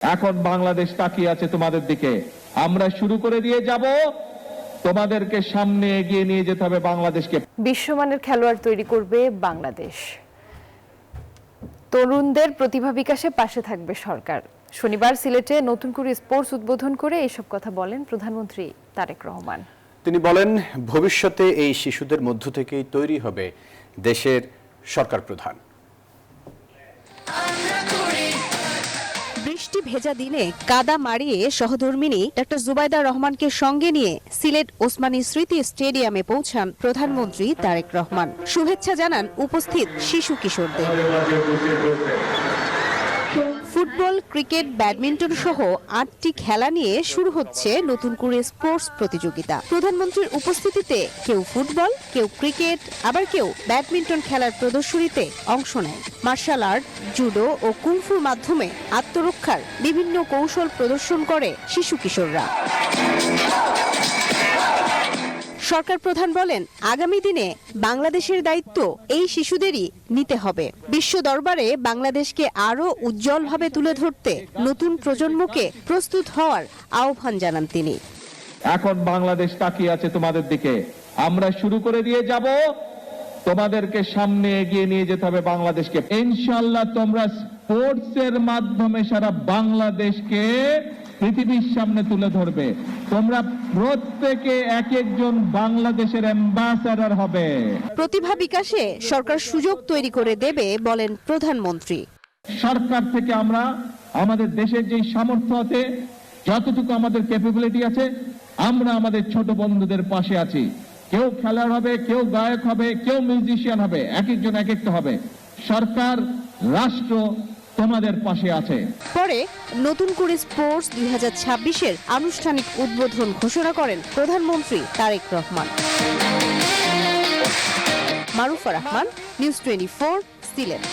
এখন বাংলাদেশ তাকিয়ে আছে তোমাদের দিকে। আমরা শুরু করে দিয়ে যাব, তোমাদেরকে সামনে এগিয়ে নিয়ে যেতে হবে বাংলাদেশকে। বিশ্বমানের খেলোয়াড় তৈরি করবে বাংলাদেশ। তরুণদের প্রতিভা বিকাশে পাশে থাকবে সরকার। শনিবার সিলেটে নতুন করে স্পোর্টস উদ্বোধন করে এইসব কথা বলেন প্রধানমন্ত্রী তারেক রহমান। তিনি বলেন, ভবিষ্যতে এই শিশুদের মধ্য থেকেই তৈরি হবে দেশের সরকার প্রধান। বৃষ্টি ভেজা দিনে কাদা মারিয়ে সহধর্মিণী ডক্টর জুবাইদা রহমানকে সঙ্গে নিয়ে সিলেট ওসমানী স্মৃতি স্টেডিয়ামে পৌঁছান প্রধানমন্ত্রী তারেক রহমান। শুভেচ্ছা জানান উপস্থিত শিশু কিশোরদের। ফুটবল, ক্রিকেট, ব্যাডমিন্টন সহ 8টি খেলা নিয়ে শুরু হচ্ছে নতুন করে স্পোর্টস প্রতিযোগিতা। প্রধানমন্ত্রীর উপস্থিতিতে কেউ ফুটবল, কেউ ক্রিকেট, আবার কেউ ব্যাডমিন্টন খেলার প্রদর্শনীতে অংশ নেয়। মার্শাল আর্ট, জুডো ও কুংফুর মাধ্যমে আত্মরক্ষার বিভিন্ন কৌশল প্রদর্শন করে শিশু কিশোররা। সরকার প্রধান বলেন, আগামী দিনে বাংলাদেশের দায়িত্ব এই শিশুদেরই নিতে হবে। বিশ্ব দরবারে বাংলাদেশকে আরো উজ্জ্বলভাবে তুলে ধরতে নতুন প্রজন্মকে প্রস্তুত হওয়ার আহ্বান জানান তিনি। এখন বাংলাদেশ তাকিয়ে আছে তোমাদের দিকে। আমরা শুরু করে দিয়ে যাব, তোমাদেরকে সামনে এগিয়ে নিয়ে যেতে হবে বাংলাদেশকে। ইনশাআল্লাহ তোমরা স্পোর্টসের মাধ্যমে সারা বাংলাদেশকে পৃথিবীর সামনে তুলে ধরবে। তোমরা প্রত্যেকে এক একজন বাংলাদেশের অ্যাম্বাসাডর হবে। প্রতিভা বিকাশে সরকার সুযোগ তৈরি করে দেবে বলেন প্রধানমন্ত্রী। সরকার থেকে আমরা আমাদের দেশের যে সামর্থ্য আছে, যতটুকু আমাদের ক্যাপাবিলিটি আছে, আমরা আমাদের ছোট বন্ধুদের পাশে আছি। কেউ খেলোয়াড় হবে, কেউ গায়ক হবে, কেউ মিউজিশিয়ান হবে, এক একজন এক একটা হবে। সরকার, রাষ্ট্র তোমাদের পাশে আছে। পরে নতুন করে স্পোর্টস 2026-এর আনুষ্ঠানিক উদ্বোধন ঘোষণা করেন প্রধানমন্ত্রী তারেক রহমান। মারুফা রহমান, নিউজ 24, সিলেট।